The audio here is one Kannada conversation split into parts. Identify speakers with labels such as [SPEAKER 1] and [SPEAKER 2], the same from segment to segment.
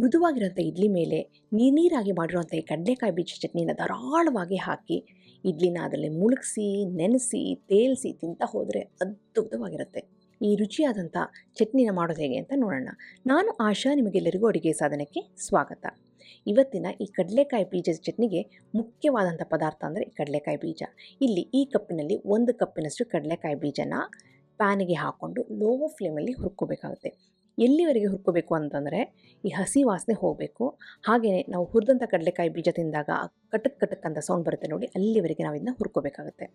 [SPEAKER 1] ಮೃದುವಾಗಿರೋಂಥ ಇಡ್ಲಿ ಮೇಲೆ ನೀರಾಗಿ ಮಾಡಿರುವಂಥ ಈ ಕಡಲೆಕಾಯಿ ಬೀಜ ಚಟ್ನಿನ ಧಾರಾಳವಾಗಿ ಹಾಕಿ ಇಡ್ಲಿನ ಅದರಲ್ಲಿ ಮುಳುಗಿಸಿ ನೆನೆಸಿ ತೇಲಿಸಿ ತಿಂತಾ ಹೋದರೆ ಅದ್ಭುತವಾಗಿರುತ್ತೆ. ಈ ರುಚಿಯಾದಂಥ ಚಟ್ನಿನ ಮಾಡೋದು ಹೇಗೆ ಅಂತ ನೋಡೋಣ. ನಾನು ಆಶಾ, ನಿಮಗೆಲ್ಲರಿಗೂ ಅಡುಗೆ ಸಾಧನಕ್ಕೆ ಸ್ವಾಗತ. ಇವತ್ತಿನ ಈ ಕಡಲೆಕಾಯಿ ಬೀಜದ ಚಟ್ನಿಗೆ ಮುಖ್ಯವಾದಂಥ ಪದಾರ್ಥ ಅಂದರೆ ಕಡಲೆಕಾಯಿ ಬೀಜ. ಇಲ್ಲಿ ಈ ಕಪ್ಪಿನಲ್ಲಿ 1 ಕಪ್ಪಿನಷ್ಟು ಕಡಲೆಕಾಯಿ ಬೀಜನ ಪ್ಯಾನಿಗೆ ಹಾಕ್ಕೊಂಡು ಲೋ ಫ್ಲೇಮಲ್ಲಿ ಹುರ್ಕೋಬೇಕಾಗುತ್ತೆ. ಎಲ್ಲಿವರೆಗೆ ಹುರ್ಕೋಬೇಕು ಅಂತಂದರೆ ಈ ಹಸಿ ವಾಸನೆ ಹೋಗಬೇಕು. ಹಾಗೆಯೇ ನಾವು ಹುರಿದಂಥ ಕಡಲೆಕಾಯಿ ಬೀಜ ತಿಂದಾಗ ಕಟಕ್ ಕಟಕ್ ಅಂತ ಸೌಂಡ್ ಬರುತ್ತೆ ನೋಡಿ, ಅಲ್ಲಿವರೆಗೆ ನಾವು ಇದನ್ನ ಹುರ್ಕೋಬೇಕಾಗುತ್ತೆ.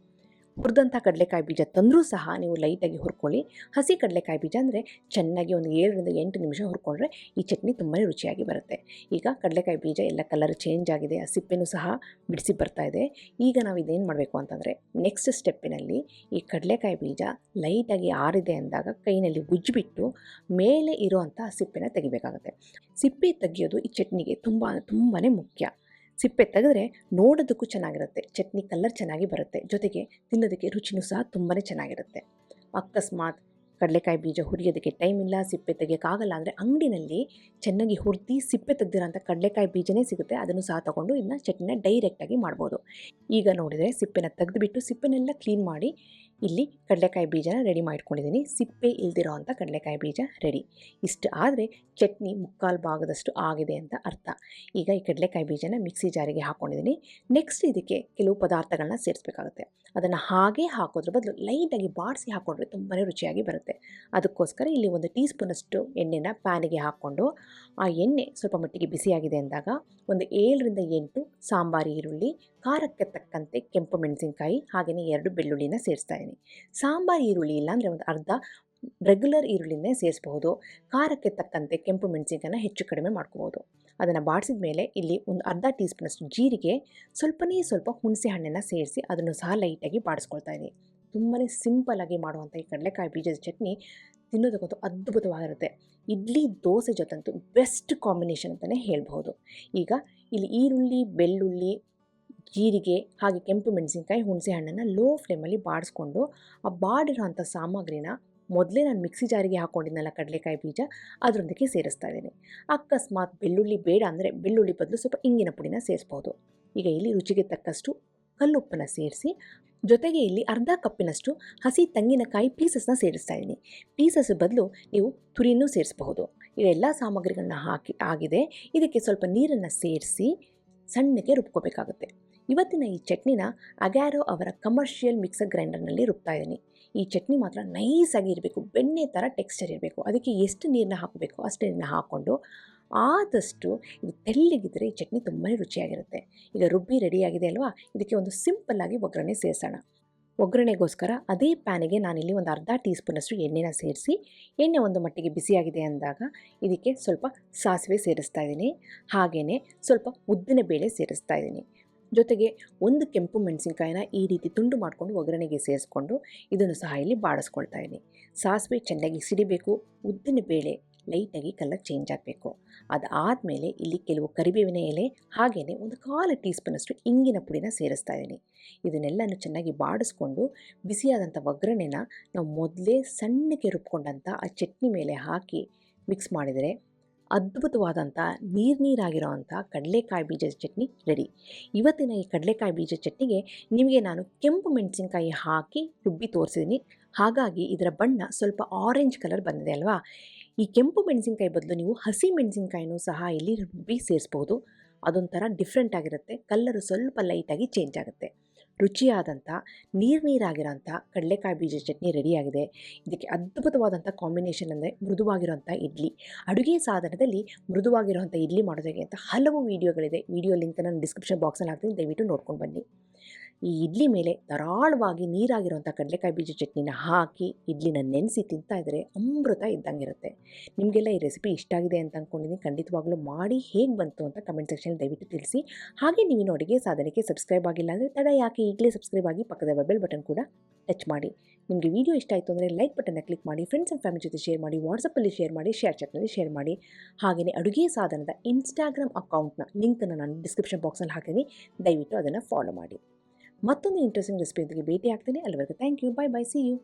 [SPEAKER 1] ಹುರಿದಂಥ ಕಡಲೆಕಾಯಿ ಬೀಜ ತಂದರೂ ಸಹ ನೀವು ಲೈಟಾಗಿ ಹುರ್ಕೊಳ್ಳಿ. ಹಸಿ ಕಡಲೆಕಾಯಿ ಬೀಜ ಅಂದರೆ ಚೆನ್ನಾಗಿ ಒಂದು 7ರಿಂದ 8 ನಿಮಿಷ ಹುರ್ಕೊಂಡ್ರೆ ಈ ಚಟ್ನಿ ತುಂಬಾ ರುಚಿಯಾಗಿ ಬರುತ್ತೆ. ಈಗ ಕಡಲೆಕಾಯಿ ಬೀಜ ಎಲ್ಲ ಕಲರ್ ಚೇಂಜ್ ಆಗಿದೆ, ಆ ಸಿಪ್ಪೆನೂ ಸಹ ಬಿಡಿಸಿ ಬರ್ತಾ ಇದೆ. ಈಗ ನಾವು ಇದೇನು ಮಾಡಬೇಕು ಅಂತಂದರೆ ನೆಕ್ಸ್ಟ್ ಸ್ಟೆಪ್ಪಿನಲ್ಲಿ ಈ ಕಡಲೆಕಾಯಿ ಬೀಜ ಲೈಟಾಗಿ ಆರಿದೆ ಅಂದಾಗ ಕೈನಲ್ಲಿ ಉಜ್ಜಿಬಿಟ್ಟು ಮೇಲೆ ಇರುವಂಥ ಸಿಪ್ಪೆನ ತೆಗಿಬೇಕಾಗುತ್ತೆ. ಸಿಪ್ಪೆ ತೆಗೆಯೋದು ಈ ಚಟ್ನಿಗೆ ತುಂಬಾ ಮುಖ್ಯ. ಸಿಪ್ಪೆ ತೆಗೆದ್ರೆ ನೋಡೋದಕ್ಕೂ ಚೆನ್ನಾಗಿರುತ್ತೆ, ಚಟ್ನಿ ಕಲರ್ ಚೆನ್ನಾಗಿ ಬರುತ್ತೆ, ಜೊತೆಗೆ ತಿನ್ನೋದಕ್ಕೆ ರುಚಿನೂ ಸಹ ತುಂಬಾ ಚೆನ್ನಾಗಿರುತ್ತೆ. ಅಕಸ್ಮಾತ್ ಕಡಲೆಕಾಯಿ ಬೀಜ ಹುರಿಯೋದಕ್ಕೆ ಟೈಮ್ ಇಲ್ಲ, ಸಿಪ್ಪೆ ತೆಗಿಯೋಕ್ಕಾಗಲ್ಲ ಅಂದರೆ ಅಂಗಡಿನಲ್ಲಿ ಚೆನ್ನಾಗಿ ಹುರಿದು ಸಿಪ್ಪೆ ತೆಗೆದಿರೋಂಥ ಕಡಲೆಕಾಯಿ ಬೀಜನೇ ಸಿಗುತ್ತೆ, ಅದನ್ನು ಸಹ ತೊಗೊಂಡು ಇದನ್ನ ಚಟ್ನಿನ ಡೈರೆಕ್ಟಾಗಿ ಮಾಡ್ಬೋದು. ಈಗ ನೋಡಿದರೆ ಸಿಪ್ಪೆನ ತೆಗೆದುಬಿಟ್ಟು ಸಿಪ್ಪೆನೆಲ್ಲ ಕ್ಲೀನ್ ಮಾಡಿ ಇಲ್ಲಿ ಕಡಲೆಕಾಯಿ ಬೀಜನ ರೆಡಿ ಮಾಡಿಟ್ಕೊಂಡಿದ್ದೀನಿ. ಸಿಪ್ಪೆ ಇಲ್ದಿರೋ ಅಂಥ ಕಡಲೆಕಾಯಿ ಬೀಜ ರೆಡಿ. ಇಷ್ಟು ಆದರೆ ಚಟ್ನಿ ಮುಕ್ಕಾಲು ಭಾಗದಷ್ಟು ಆಗಿದೆ ಅಂತ ಅರ್ಥ. ಈಗ ಈ ಕಡಲೆಕಾಯಿ ಬೀಜನ ಮಿಕ್ಸಿ ಜಾರಿಗೆ ಹಾಕ್ಕೊಂಡಿದ್ದೀನಿ. ನೆಕ್ಸ್ಟ್ ಇದಕ್ಕೆ ಕೆಲವು ಪದಾರ್ಥಗಳನ್ನ ಸೇರಿಸಬೇಕಾಗುತ್ತೆ. ಅದನ್ನು ಹಾಗೇ ಹಾಕೋದ್ರ ಬದಲು ಲೈಟಾಗಿ ಬಾಡಿಸಿ ಹಾಕ್ಕೊಂಡ್ರೆ ತುಂಬಾ ರುಚಿಯಾಗಿ ಬರುತ್ತೆ. ಅದಕ್ಕೋಸ್ಕರ ಇಲ್ಲಿ 1 ಟೀ ಸ್ಪೂನಷ್ಟು ಎಣ್ಣೆನ ಪ್ಯಾನಿಗೆ ಹಾಕ್ಕೊಂಡು ಆ ಎಣ್ಣೆ ಸ್ವಲ್ಪ ಮಟ್ಟಿಗೆ ಬಿಸಿಯಾಗಿದೆ ಅಂದಾಗ ಒಂದು 7ರಿಂದ 8 ಸಾಂಬಾರು ಈರುಳ್ಳಿ, ಖಾರಕ್ಕೆ ತಕ್ಕಂತೆ ಕೆಂಪು ಮೆಣಸಿನಕಾಯಿ, ಹಾಗೆಯೇ 2 ಬೆಳ್ಳುಳ್ಳಿನ ಸೇರಿಸ್ತಾ ಇದ್ದೀನಿ. ಸಾಂಬಾರು ಈರುಳ್ಳಿ ಇಲ್ಲಾಂದರೆ ಒಂದು ಅರ್ಧ ರೆಗ್ಯುಲರ್ ಈರುಳ್ಳಿನೇ ಸೇರಿಸಬಹುದು. ಖಾರಕ್ಕೆ ತಕ್ಕಂತೆ ಕೆಂಪು ಮೆಣಸಿನಕಾಯಿನ ಹೆಚ್ಚು ಕಡಿಮೆ ಮಾಡ್ಕೋಬೋದು. ಅದನ್ನು ಬಾಡಿಸಿದ ಮೇಲೆ ಇಲ್ಲಿ ಒಂದು ಅರ್ಧ ಟೀ ಸ್ಪೂನಷ್ಟು ಜೀರಿಗೆ, ಸ್ವಲ್ಪ ಹುಣಸೆ ಹಣ್ಣನ್ನು ಸೇರಿಸಿ ಅದನ್ನು ಸಹ ಲೈಟಾಗಿ ಬಾಡಿಸ್ಕೊಳ್ತಾ ಇದ್ದೀನಿ. ತುಂಬಾ ಸಿಂಪಲ್ಲಾಗಿ ಮಾಡುವಂಥ ಈ ಕಡಲೆಕಾಯಿ ಬೀಜದ ಚಟ್ನಿ ತಿನ್ನೋದಕ್ಕಂತೂ ಅದ್ಭುತವಾಗಿರುತ್ತೆ. ಇಡ್ಲಿ ದೋಸೆ ಜೊತೆಂತೂ ಬೆಸ್ಟ್ ಕಾಂಬಿನೇಷನ್ ಅಂತಲೇ ಹೇಳ್ಬೋದು. ಈಗ ಇಲ್ಲಿ ಈರುಳ್ಳಿ, ಬೆಳ್ಳುಳ್ಳಿ, ಜೀರಿಗೆ ಹಾಗೆ ಕೆಂಪು ಮೆಣಸಿನಕಾಯಿ, ಹುಣಸೆ ಹಣ್ಣನ್ನು ಲೋ ಫ್ಲೇಮಲ್ಲಿ ಬಾಡಿಸ್ಕೊಂಡು ಆ ಬಾಡಿರೋಂಥ ಸಾಮಗ್ರಿನ ಮೊದಲೇ ನಾನು ಮಿಕ್ಸಿ ಜಾರಿಗೆ ಹಾಕ್ಕೊಂಡಿದ್ನಲ್ಲ ಕಡಲೆಕಾಯಿ ಬೀಜ, ಅದರೊಂದಿಗೆ ಸೇರಿಸ್ತಾ ಇದ್ದೀನಿ. ಅಕಸ್ಮಾತ್ ಬೆಳ್ಳುಳ್ಳಿ ಬೇಡ ಅಂದರೆ ಬೆಳ್ಳುಳ್ಳಿ ಬದಲು ಸ್ವಲ್ಪ ಇಂಗಿನ ಪುಡಿನ ಸೇರಿಸ್ಬೋದು. ಈಗ ಇಲ್ಲಿ ರುಚಿಗೆ ತಕ್ಕಷ್ಟು ಕಲ್ಲುಪ್ಪನ್ನು ಸೇರಿಸಿ, ಜೊತೆಗೆ ಇಲ್ಲಿ ಅರ್ಧ ಕಪ್ಪಿನಷ್ಟು ಹಸಿ ತೆಂಗಿನಕಾಯಿ ಪೀಸಸ್ನ ಸೇರಿಸ್ತಾ ಇದ್ದೀನಿ. ಪೀಸಸ್ ಬದಲು ನೀವು ತುರಿನೂ ಸೇರಿಸಬಹುದು. ಈಗ ಎಲ್ಲ ಸಾಮಗ್ರಿಗಳನ್ನ ಹಾಕಿ ಆಗಿದೆ. ಇದಕ್ಕೆ ಸ್ವಲ್ಪ ನೀರನ್ನು ಸೇರಿಸಿ ಸಣ್ಣಗೆ ರುಬ್ಕೋಬೇಕಾಗುತ್ತೆ. ಇವತ್ತಿನ ಈ ಚಟ್ನಿನ ಅಗ್ಯಾರೋ ಅವರ ಕಮರ್ಷಿಯಲ್ ಮಿಕ್ಸರ್ ಗ್ರೈಂಡರ್ನಲ್ಲಿ ರುಬ್ತಾ ಇದ್ದೀನಿ. ಈ ಚಟ್ನಿ ಮಾತ್ರ ನೈಸಾಗಿ ಇರಬೇಕು, ಬೆಣ್ಣೆ ಥರ ಟೆಕ್ಸ್ಚರ್ ಇರಬೇಕು. ಅದಕ್ಕೆ ಎಷ್ಟು ನೀರನ್ನ ಹಾಕಬೇಕು ಅಷ್ಟು ನೀರನ್ನ ಹಾಕ್ಕೊಂಡು ಆದಷ್ಟು ಇದು ತೆಳ್ಳಗಿದ್ರೆ ಈ ಚಟ್ನಿ ತುಂಬಾ ರುಚಿಯಾಗಿರುತ್ತೆ. ಈಗ ರುಬ್ಬಿ ರೆಡಿಯಾಗಿದೆ ಅಲ್ವಾ, ಇದಕ್ಕೆ ಒಂದು ಸಿಂಪಲ್ಲಾಗಿ ಒಗ್ಗರಣೆ ಸೇರಿಸೋಣ. ಒಗ್ಗರಣೆಗೋಸ್ಕರ ಅದೇ ಪ್ಯಾನಿಗೆ ನಾನಿಲ್ಲಿ ಒಂದು ಅರ್ಧ ಟೀ ಸ್ಪೂನಷ್ಟು ಎಣ್ಣೆನ ಸೇರಿಸಿ, ಎಣ್ಣೆ ಒಂದು ಮಟ್ಟಿಗೆ ಬಿಸಿಯಾಗಿದೆ ಅಂದಾಗ ಇದಕ್ಕೆ ಸ್ವಲ್ಪ ಸಾಸಿವೆ ಸೇರಿಸ್ತಾ ಇದ್ದೀನಿ. ಹಾಗೆಯೇ ಸ್ವಲ್ಪ ಉದ್ದಿನ ಬೇಳೆ ಸೇರಿಸ್ತಾ ಇದ್ದೀನಿ. ಜೊತೆಗೆ 1 ಕೆಂಪು ಮೆಣಸಿನಕಾಯಿನ ಈ ರೀತಿ ತುಂಡು ಮಾಡಿಕೊಂಡು ಒಗ್ಗರಣೆಗೆ ಸೇರಿಸ್ಕೊಂಡು ಇದನ್ನು ಸಹ ಇಲ್ಲಿ ಬಾಡಿಸ್ಕೊಳ್ತಾ ಇದ್ದೀನಿ. ಸಾಸಿವೆ ಚೆನ್ನಾಗಿ ಸಿಡಿಬೇಕು, ಉದ್ದಿನ ಬೇಳೆ ಲೈಟಾಗಿ ಕಲರ್ ಚೇಂಜ್ ಆಗಬೇಕು. ಅದಾದಮೇಲೆ ಇಲ್ಲಿ ಕೆಲವು ಕರಿಬೇವಿನ ಎಲೆ ಹಾಗೆಯೇ ಒಂದು 1/4 ಟೀ ಸ್ಪೂನಷ್ಟು ಇಂಗಿನ ಪುಡಿನ ಸೇರಿಸ್ತಾ ಇದ್ದೀನಿ. ಇದನ್ನೆಲ್ಲನೂ ಚೆನ್ನಾಗಿ ಬಾಡಿಸ್ಕೊಂಡು ಬಿಸಿಯಾದಂಥ ಒಗ್ಗರಣೆನ ನಾವು ಮೊದಲೇ ಸಣ್ಣಗೆ ರುಬ್ಕೊಂಡಂಥ ಆ ಚಟ್ನಿ ಮೇಲೆ ಹಾಕಿ ಮಿಕ್ಸ್ ಮಾಡಿದರೆ ಅದ್ಭುತವಾದಂಥ ನೀರಾಗಿರೋ ಅಂಥ ಕಡಲೆಕಾಯಿ ಬೀಜದ ಚಟ್ನಿ ರೆಡಿ. ಇವತ್ತಿನ ಈ ಕಡಲೆಕಾಯಿ ಬೀಜ ಚಟ್ನಿಗೆ ನಿಮಗೆ ನಾನು ಕೆಂಪು ಮೆಣಸಿನಕಾಯಿ ಹಾಕಿ ರುಬ್ಬಿ ತೋರಿಸಿದ್ದೀನಿ. ಹಾಗಾಗಿ ಇದರ ಬಣ್ಣ ಸ್ವಲ್ಪ ಆರೆಂಜ್ ಕಲರ್ ಬಂದಿದೆ ಅಲ್ವಾ. ಈ ಕೆಂಪು ಮೆಣಸಿನಕಾಯಿ ಬದಲು ನೀವು ಹಸಿ ಮೆಣಸಿನಕಾಯಿನೂ ಸಹ ಇಲ್ಲಿ ರುಬ್ಬಿ ಸೇರಿಸ್ಬೋದು. ಅದೊಂಥರ ಡಿಫ್ರೆಂಟ್ ಆಗಿರುತ್ತೆ, ಕಲ್ಲರು ಸ್ವಲ್ಪ ಲೈಟಾಗಿ ಚೇಂಜ್ ಆಗುತ್ತೆ. ರುಚಿಯಾದಂಥ ನೀರಾಗಿರೋಂಥ ಕಡಲೆಕಾಯಿ ಬೀಜ ಚಟ್ನಿ ರೆಡಿಯಾಗಿದೆ. ಇದಕ್ಕೆ ಅದ್ಭುತವಾದಂಥ ಕಾಂಬಿನೇಷನ್ ಅಂದರೆ ಮೃದುವಾಗಿರೋಂಥ ಇಡ್ಲಿ. ಅಡುಗೆ ಸಾಧನದಲ್ಲಿ ಮೃದುವಾಗಿರುವಂಥ ಇಡ್ಲಿ ಮಾಡೋದಕ್ಕೆ ಅಂತ ಹಲವು ವೀಡಿಯೋಗಳಿದೆ. ವಿಡಿಯೋ ಲಿಂಕ್ ನಾನು ಡಿಸ್ಕ್ರಿಪ್ಷನ್ ಬಾಕ್ಸಲ್ಲಿ ಹಾಕ್ತೀನಿ, ದಯವಿಟ್ಟು ನೋಡ್ಕೊಂಡು ಬನ್ನಿ. ಈ ಇಡ್ಲಿ ಮೇಲೆ ಧಾರಾಳವಾಗಿ ನೀರಾಗಿರುವಂಥ ಕಡಲೆಕಾಯಿ ಬೀಜ ಚಟ್ನಿನ ಹಾಕಿ ಇಡ್ಲಿನ ನೆನೆಸಿ ತಿಂತಾ ಇದ್ದರೆ ಅಮೃತ ಇದ್ದಂಗಿರುತ್ತೆ. ನಿಮಗೆಲ್ಲ ಈ ರೆಸಿಪಿ ಇಷ್ಟ ಆಗಿದೆ ಅಂತ ಅಂದ್ಕೊಂಡಿದ್ದೀನಿ. ಖಂಡಿತವಾಗ್ಲೂ ಮಾಡಿ ಹೇಗೆ ಬಂತು ಅಂತ ಕಮೆಂಟ್ ಸೆಕ್ಷನ್ ದಯವಿಟ್ಟು ತಿಳಿಸಿ. ಹಾಗೆ ನೀವು ಅಡುಗೆ ಸಾಧನಕ್ಕೆ ಸಬ್ಸ್ಕ್ರೈಬ್ ಆಗಿಲ್ಲ ಅಂದರೆ ತಡ ಯಾಕೆ, ಈಗಲೇ ಸಬ್ಸ್ಕ್ರೈಬ್ ಆಗಿ ಪಕ್ಕದ ಬೆಲ್ ಬಟನ್ ಕೂಡ ಟಚ್ ಮಾಡಿ. ನಿಮಗೆ ವಿಡಿಯೋ ಇಷ್ಟ ಆಯಿತು ಅಂದರೆ ಲೈಕ್ ಬಟನ್ನ ಕ್ಲಿಕ್ ಮಾಡಿ, ಫ್ರೆಂಡ್ಸ್ ಆ್ಯಂಡ್ ಫ್ಯಾಮಿಲಿ ಜೊತೆ ಶೇರ್ ಮಾಡಿ, ವಾಟ್ಸಪ್ಪಲ್ಲಿ ಶೇರ್ ಮಾಡಿ, ಶೇರ್ ಚಾಟ್ನಲ್ಲಿ ಶೇರ್ ಮಾಡಿ. ಹಾಗೆಯೇ ಅಡುಗೆ ಸಾಧನದ ಇನ್ಸ್ಟಾಗ್ರಾಮ್ ಅಕೌಂಟ್ನ ಲಿಂಕನ್ನು ನಾನು ಡಿಸ್ಕ್ರಿಪ್ಷನ್ ಬಾಕ್ಸಲ್ಲಿ ಹಾಕಿದ್ದೀನಿ, ದಯವಿಟ್ಟು ಅದನ್ನು ಫಾಲೋ ಮಾಡಿ. ಮತ್ತೊಂದು ಇಂಟ್ರೆಸ್ಟಿಂಗ್ ರೆಸಿಪಿಯೊಂದಿಗೆ ಭೇಟಿ ಆಗ್ತೀನಿ. ಅಲ್ಲಿವರೆಗೂ thank you, bye bye, see you.